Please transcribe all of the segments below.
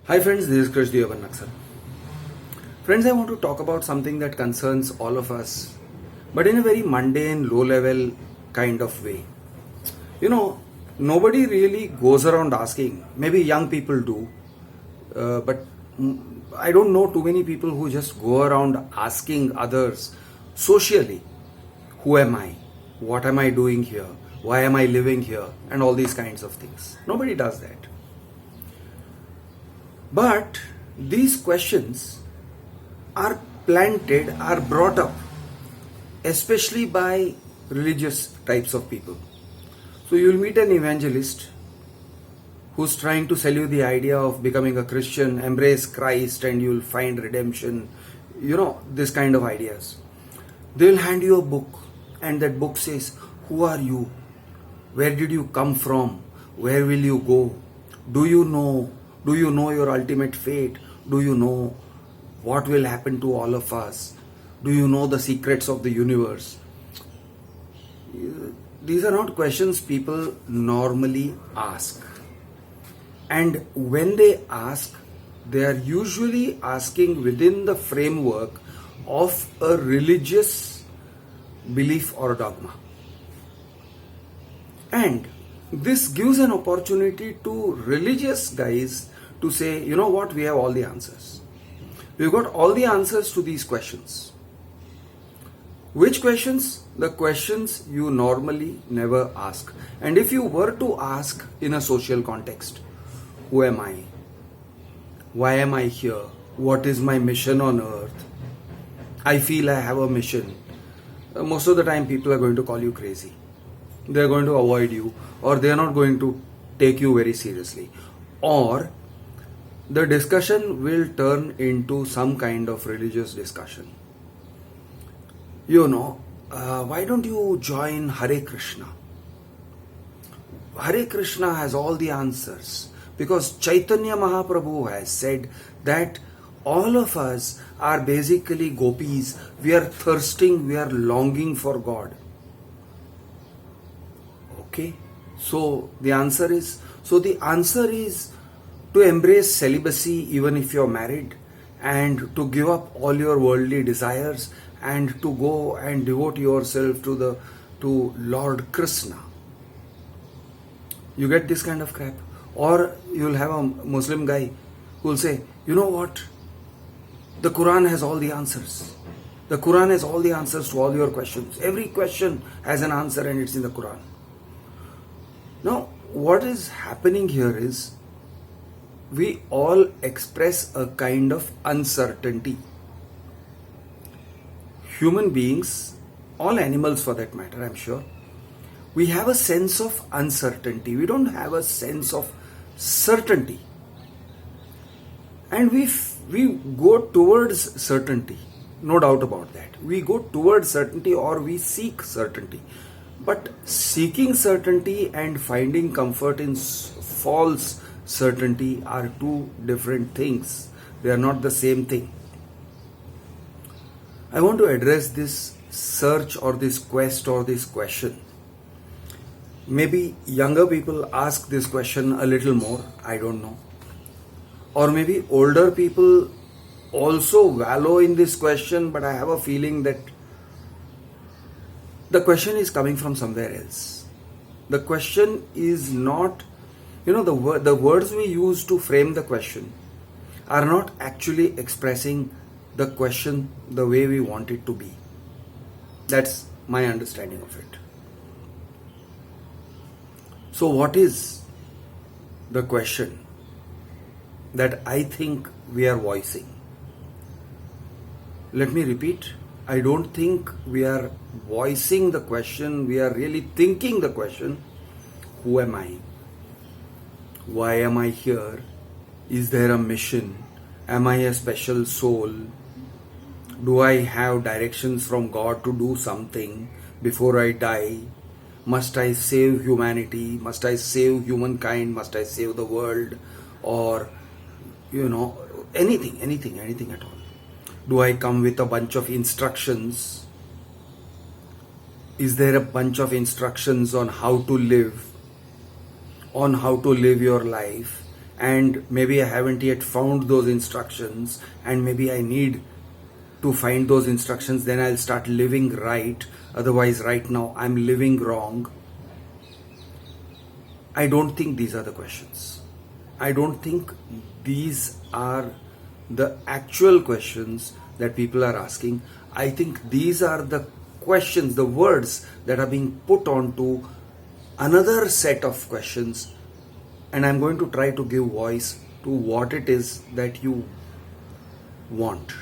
Hi friends, this is Krish.kkphoto. Friends, I want to talk about something that concerns all of us, but in a very mundane, low-level kind of way. Nobody really goes around asking. Maybe young people do, but I don't know too many people who just go around asking others socially, who am I? What am I doing here? Why am I living here? And all these kinds of things. Nobody does that. But these questions are planted, are brought up, especially by religious types of people. So you'll meet an evangelist who's trying to sell you the idea of becoming a Christian, embrace Christ, and you'll find redemption. This kind of ideas. They'll hand you a book, and that book says, who are you? Where did you come from? Where will you go? Do you know? Do you know your ultimate fate? Do you know what will happen to all of us? Do you know the secrets of the universe? These are not questions people normally ask. And when they ask, they are usually asking within the framework of a religious belief or dogma. And this gives an opportunity to religious guys to say, you know what, we have all the answers. We've got all the answers to these questions. Which questions? The questions you normally never ask. And if you were to ask in a social context, who am I? Why am I here? What is my mission on earth? I feel I have a mission. Most of the time people are going to call you crazy. They're going to avoid you, or they're not going to take you very seriously. Or the discussion will turn into some kind of religious discussion. Why don't you join Hare Krishna? Hare Krishna has all the answers, because Chaitanya Mahaprabhu has said that all of us are basically gopis. We are thirsting, we are longing for God. Okay, so the answer is to embrace celibacy even if you're married, and to give up all your worldly desires, and to go and devote yourself to Lord Krishna. You get this kind of crap. Or you'll have a Muslim guy who will say, you know what? The Quran has all the answers. The Quran has all the answers to all your questions. Every question has an answer, and it's in the Quran. Now, what is happening here is we all express a kind of uncertainty. Human beings, all animals for that matter, I'm sure, we have a sense of uncertainty. We don't have a sense of certainty. And we go towards certainty, no doubt about that. We go towards certainty, or we seek certainty. But seeking certainty and finding comfort in false certainty are two different things. They are not the same thing. I want to address this search or this quest or this question. Maybe younger people ask this question a little more, I don't know. Or maybe older people also wallow in this question, but I have a feeling that the question is coming from somewhere else. The question is not, the words we use to frame the question are not actually expressing the question the way we want it to be. That's my understanding of it. So what is the question that I think we are voicing? Let me repeat. I don't think we are voicing the question. We are really thinking the question. Who am I? Why am I here? Is there a mission? Am I a special soul? Do I have directions from God to do something before I die? Must I save humanity? Must I save humankind? Must I save the world? Or, anything at all. Do I come with a bunch of instructions? Is there a bunch of instructions on how to live your life? and maybe I haven't yet found those instructions, and maybe I need to find those instructions, then I'll start living right. Otherwise, right now I'm living wrong. I don't think these are the questions. I don't think these are the actual questions that people are asking. I think these are the questions, the words that are being put onto another set of questions, and I'm going to try to give voice to what it is that you want.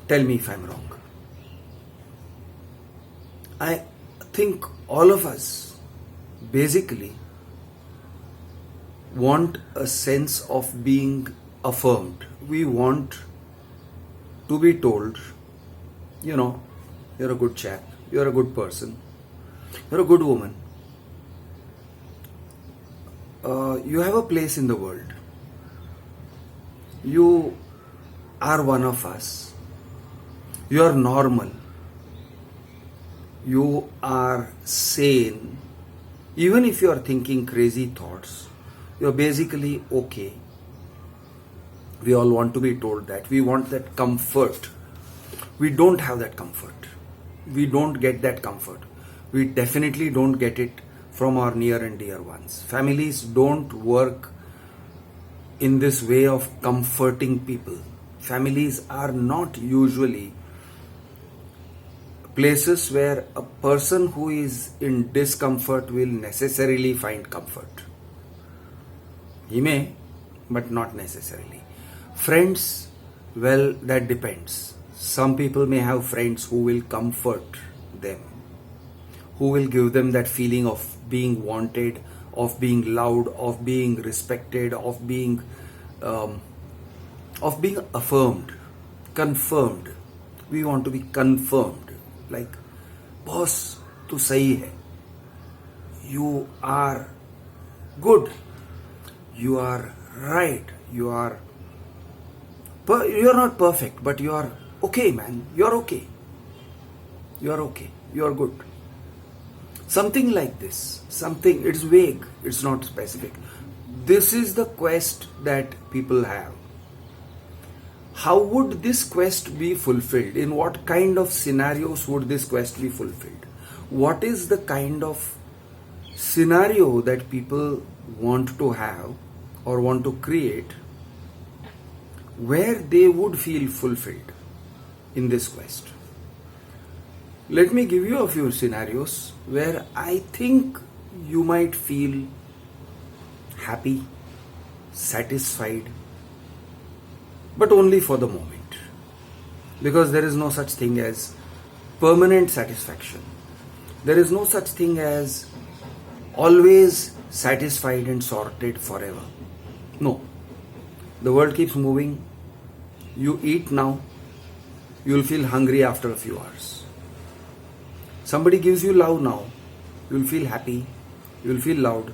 Tell me if I'm wrong. I think all of us basically want a sense of being affirmed. We want to be told, you're a good chap, you're a good person, you're a good woman, you have a place in the world, you are one of us, you are normal, you are sane. Even if you are thinking crazy thoughts, you're basically okay. We all want to be told that. We want that comfort. We don't have that comfort. We don't get that comfort. We definitely don't get it from our near and dear ones. Families don't work in this way of comforting people. Families are not usually places where a person who is in discomfort will necessarily find comfort. He may, but not necessarily. Friends, well, that depends. Some people may have friends who will comfort them, who will give them that feeling of being wanted, of being loved, of being respected, of being affirmed, confirmed. We want to be confirmed. Like, boss, tu sahi hai. You are good. You are right. You're not perfect, but you are okay, man. You're okay. You're okay. You're good. Something like this. Something, it's vague. It's not specific. This is the quest that people have. How would this quest be fulfilled? In what kind of scenarios would this quest be fulfilled? What is the kind of scenario that people want to have or want to create where they would feel fulfilled in this quest? Let me give you a few scenarios where I think you might feel happy, satisfied, but only for the moment. Because there is no such thing as permanent satisfaction. There is no such thing as always satisfied and sorted forever. No. The world keeps moving. You eat now, you'll feel hungry after a few hours. Somebody gives you love now, you'll feel happy, you'll feel loved.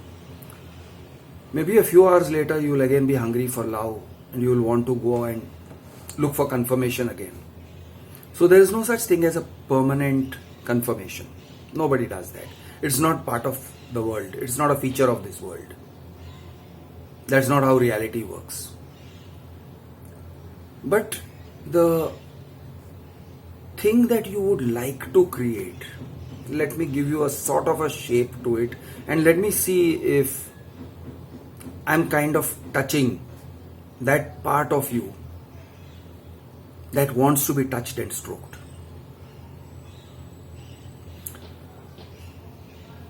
Maybe a few hours later, you'll again be hungry for love and you'll want to go and look for confirmation again. So there is no such thing as a permanent confirmation. Nobody does that. It's not part of the world. It's not a feature of this world. That's not how reality works. But the thing that you would like to create, let me give you a sort of a shape to it, and let me see if I'm kind of touching that part of you that wants to be touched and stroked.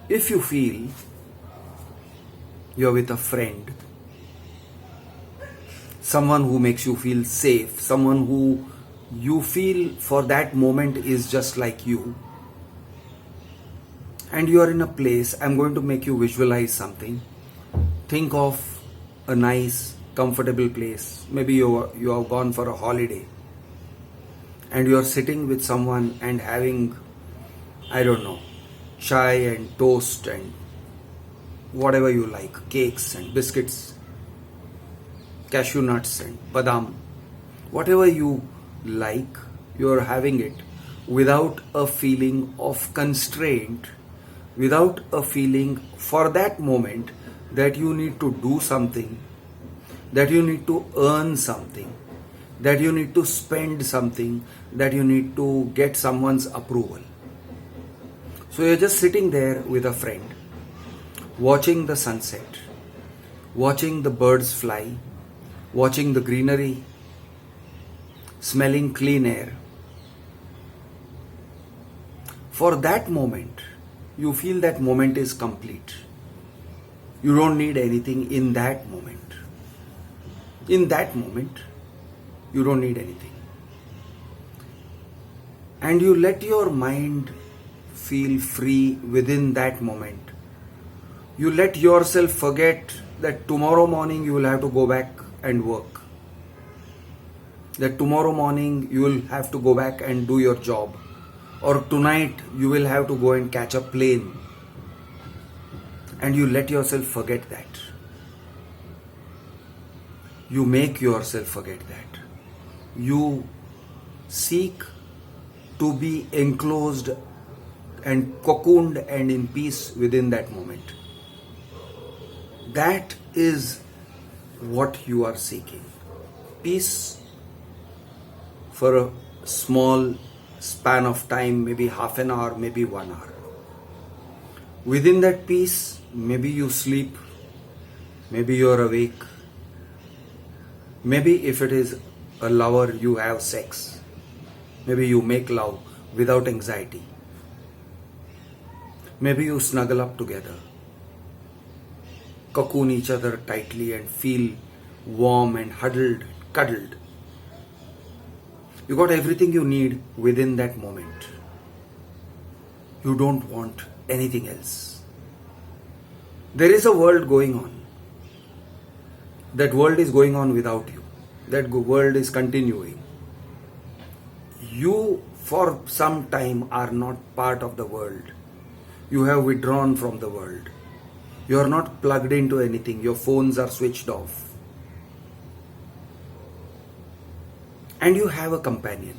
If you feel you're with a friend, someone who makes you feel safe, someone who you feel for that moment is just like you, and you are in a place, I'm going to make you visualize something. Think of a nice, comfortable place. Maybe you have gone for a holiday and you are sitting with someone and having, I don't know, chai and toast and whatever you like, cakes and biscuits, cashew nuts and badam, whatever you like, you are having it without a feeling of constraint, without a feeling for that moment that you need to do something, that you need to earn something, that you need to spend something, that you need to get someone's approval. So you're just sitting there with a friend, watching the sunset, watching the birds fly, watching the greenery, smelling clean air. For that moment, you feel that moment is complete. You don't need anything in that moment. In that moment, you don't need anything. And you let your mind feel free within that moment. You let yourself forget that tomorrow morning you will have to go back and work. That tomorrow morning you will have to go back and do your job. Or tonight you will have to go and catch a plane. And you let yourself forget that. You make yourself forget that. You seek to be enclosed and cocooned and in peace within that moment. That is what you are seeking. Peace for a small span of time, maybe half an hour, maybe 1 hour. Within that peace, maybe you sleep, maybe you're awake, maybe if it is a lover, you have sex, maybe you make love without anxiety, maybe you snuggle up together, cocoon each other tightly and feel warm and huddled, cuddled. You got everything you need within that moment. You don't want anything else. There is a world going on. That world is going on without you. That world is continuing. You, for some time, are not part of the world. You have withdrawn from the world. You are not plugged into anything. Your phones are switched off. And you have a companion.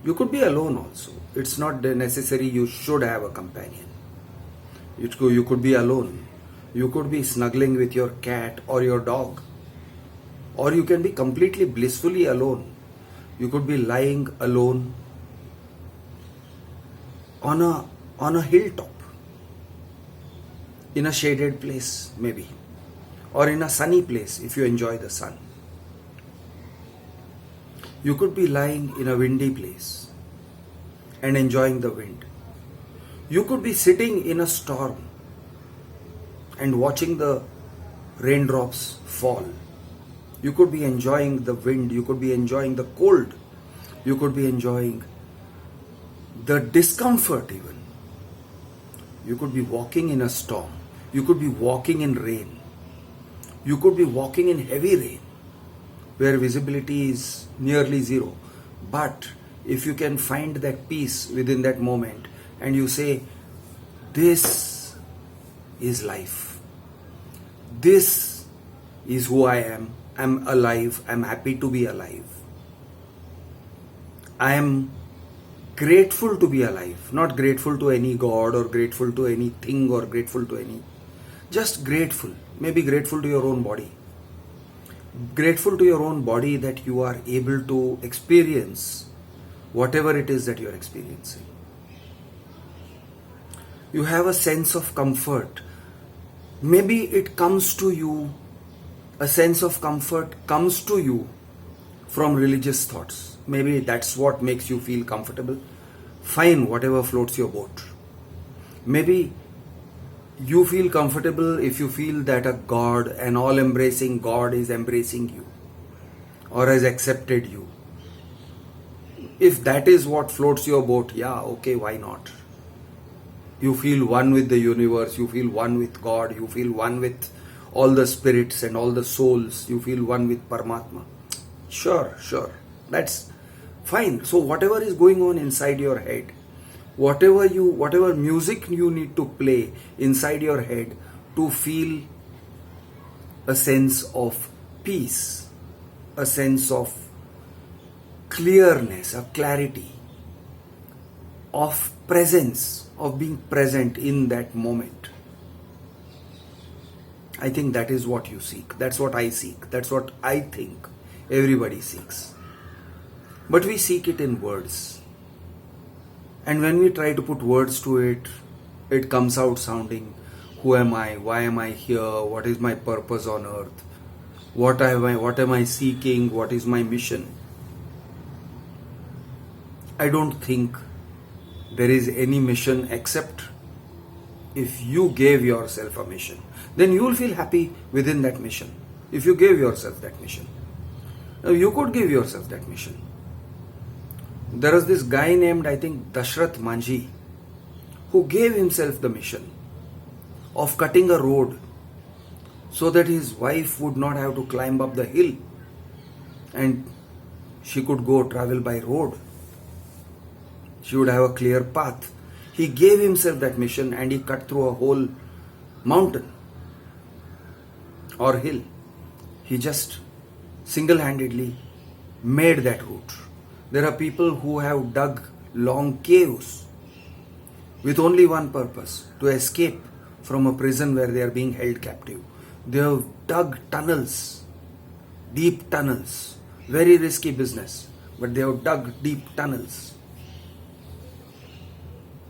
You could be alone also. It's not necessary you should have a companion. You could be alone. You could be snuggling with your cat or your dog. Or you can be completely blissfully alone. You could be lying alone on a hilltop, in a shaded place maybe, or in a sunny place if you enjoy the sun. You could be lying in a windy place and enjoying the wind. You could be sitting in a storm and watching the raindrops fall. You could be enjoying the wind. You could be enjoying the cold. You could be enjoying the discomfort even. You could be walking in a storm. You could be walking in rain. You could be walking in heavy rain, where visibility is nearly zero. But if you can find that peace within that moment and you say, this is life. This is who I am. I'm alive. I'm happy to be alive. I am grateful to be alive. Not grateful to any god or grateful to anything or grateful to any. Just grateful. Maybe grateful to your own body. Grateful to your own body that you are able to experience whatever it is that you are experiencing. You have a sense of comfort. Maybe it comes to you, a sense of comfort comes to you from religious thoughts. Maybe that's what makes you feel comfortable. Fine, whatever floats your boat. Maybe you feel comfortable if you feel that a God, an all-embracing God, is embracing you or has accepted you. If that is what floats your boat, yeah, okay, why not? You feel one with the universe, you feel one with God, you feel one with all the spirits and all the souls, you feel one with Paramatma. Sure, that's fine. So whatever is going on inside your head, whatever music you need to play inside your head to feel a sense of peace, a sense of clearness, a clarity, of presence, of being present in that moment. I think that is what you seek. That's what I seek. That's what I think everybody seeks. But we seek it in words. And when we try to put words to it, it comes out sounding, who am I? Why am I here? What is my purpose on earth? What am I seeking? What is my mission? I don't think there is any mission except if you gave yourself a mission. Then you will feel happy within that mission. If you gave yourself that mission. Now you could give yourself that mission. There was this guy named, I think, Dashrath Manjhi, who gave himself the mission of cutting a road so that his wife would not have to climb up the hill and she could go travel by road. She would have a clear path. He gave himself that mission and he cut through a whole mountain or hill. He just single-handedly made that route. There are people who have dug long caves with only one purpose, to escape from a prison where they are being held captive. They have dug tunnels, deep tunnels, very risky business, but they have dug deep tunnels.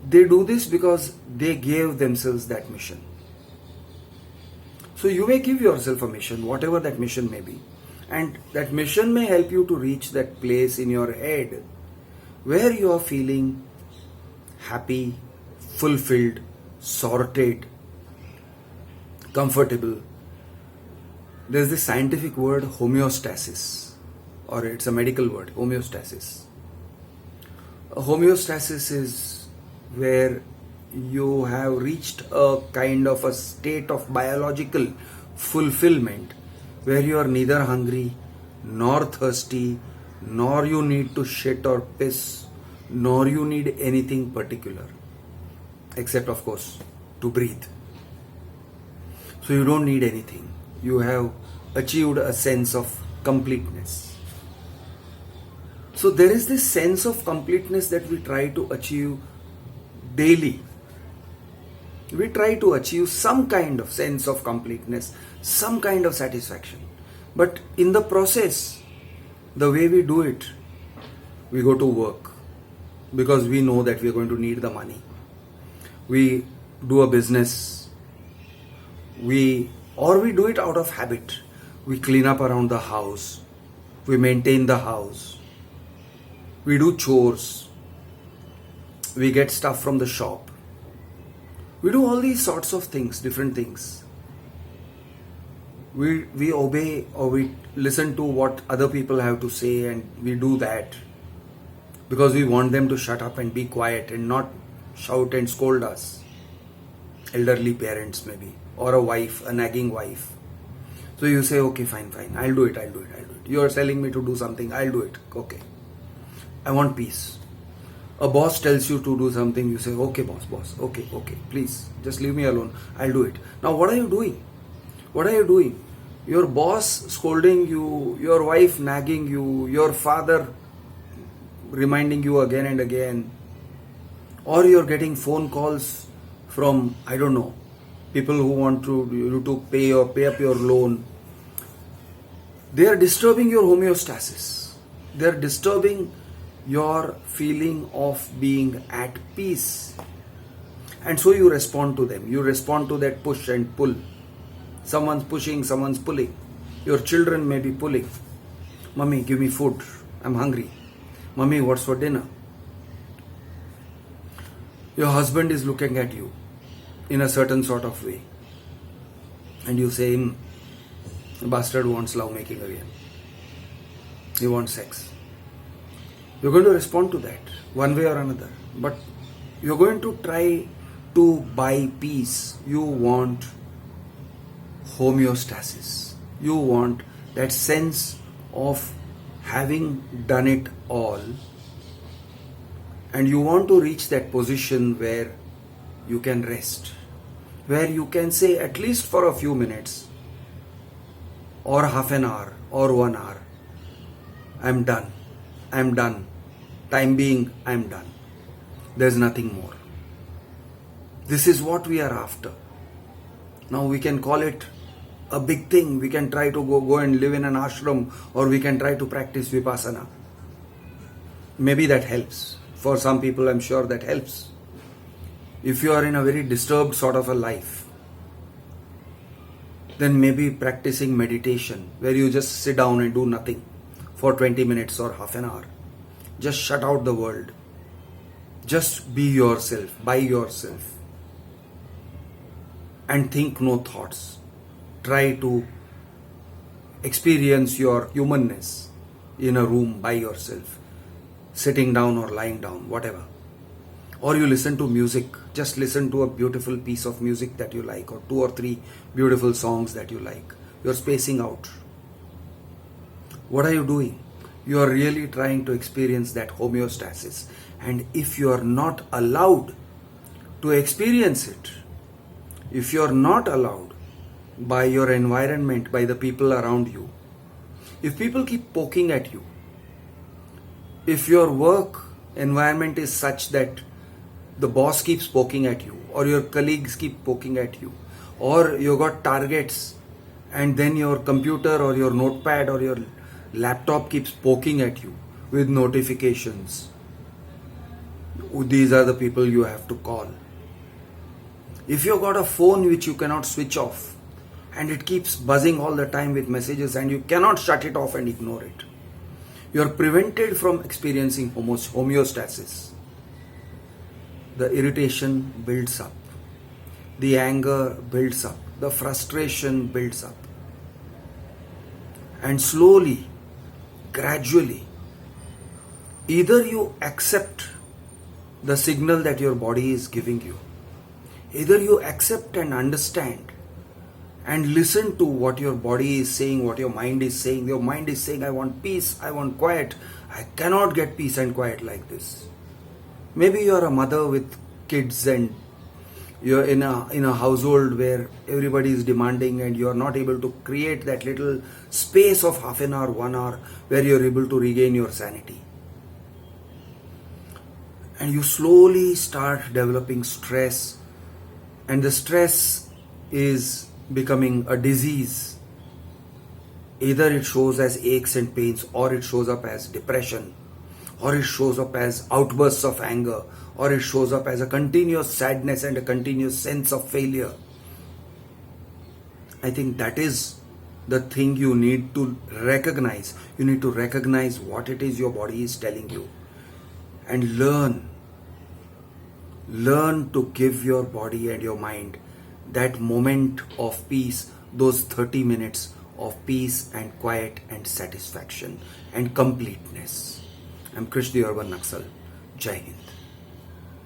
They do this because they gave themselves that mission. So you may give yourself a mission, whatever that mission may be. And that mission may help you to reach that place in your head where you are feeling happy, fulfilled, sorted, comfortable. There's this scientific word homeostasis, or it's a medical word, homeostasis. Homeostasis is where you have reached a kind of a state of biological fulfillment where you are neither hungry nor thirsty, nor you need to shit or piss, nor you need anything particular, except of course to breathe. So you don't need anything. You have achieved a sense of completeness. So there is this sense of completeness that we try to achieve daily. We try to achieve some kind of sense of completeness, some kind of satisfaction. But in the process, the way we do it, we go to work because we know that we are going to need the money. We do a business. We do it out of habit. We clean up around the house. We maintain the house. We do chores. We get stuff from the shop. We do all these sorts of things, different things. We obey or we listen to what other people have to say, and we do that because we want them to shut up and be quiet and not shout and scold us. Elderly parents maybe, or a wife, a nagging wife. So you say, okay, fine, I'll do it. You are telling me to do something, I'll do it. Okay. I want peace. A boss tells you to do something, you say, okay boss, okay, please, just leave me alone, I'll do it. Now what are you doing? Your boss scolding you, your wife nagging you, your father reminding you again and again, or you're getting phone calls from, I don't know, people who want you to pay up your loan. They are disturbing your homeostasis. They are disturbing your feeling of being at peace. And so you respond to them. You respond to that push and pull. Someone's pushing, someone's pulling. Your children may be pulling. Mummy, give me food. I'm hungry. Mummy, what's for dinner? Your husband is looking at you in a certain sort of way. And you say, the bastard wants love making again. He wants sex. You're going to respond to that one way or another. But you're going to try to buy peace. You want homeostasis. You want that sense of having done it all. And you want to reach that position where you can rest. Where you can say, at least for a few minutes, or half an hour, or 1 hour, I'm done. Time being, I'm done. There's nothing more. This is what we are after. Now we can call it a big thing. We can try to go and live in an ashram, or we can try to practice vipassana. Maybe that helps. For some people, I'm sure that helps. If you are in a very disturbed sort of a life, then maybe practicing meditation, where you just sit down and do nothing for 20 minutes or half an hour. Just shut out the world. Just be yourself, by yourself. And think no thoughts. Try to experience your humanness in a room by yourself, sitting down or lying down, whatever. Or you listen to music, just listen to a beautiful piece of music that you like, or 2 or 3 beautiful songs that you like. You're spacing out. What are you doing? You are really trying to experience that homeostasis. And if you are not allowed to experience it, if you are not allowed by your environment, by the people around you, if people keep poking at you, if your work environment is such that the boss keeps poking at you, or your colleagues keep poking at you, or you got targets, and then your computer or your notepad or your laptop keeps poking at you with notifications, these are the people you have to call. If you got a phone which you cannot switch off, and it keeps buzzing all the time with messages, and you cannot shut it off and ignore it, you are prevented from experiencing homeostasis. The irritation builds up, the anger builds up, the frustration builds up, and slowly, gradually, either you accept the signal that your body is giving you, either you accept and understand and listen to what your body is saying, what your mind is saying. Your mind is saying, I want peace, I want quiet, I cannot get peace and quiet like this. Maybe you are a mother with kids, and you're in a household where everybody is demanding, and you are not able to create that little space of half an hour, 1 hour, where you're able to regain your sanity. And you slowly start developing stress, and the stress is becoming a disease. Either it shows as aches and pains, or it shows up as depression, or it shows up as outbursts of anger, or it shows up as a continuous sadness and a continuous sense of failure. I think that is the thing you need to recognize. You need to recognize what it is your body is telling you, and learn to give your body and your mind that moment of peace, those 30 minutes of peace and quiet and satisfaction and completeness. I'm Krish, the Urban Naxal. Jai Hind.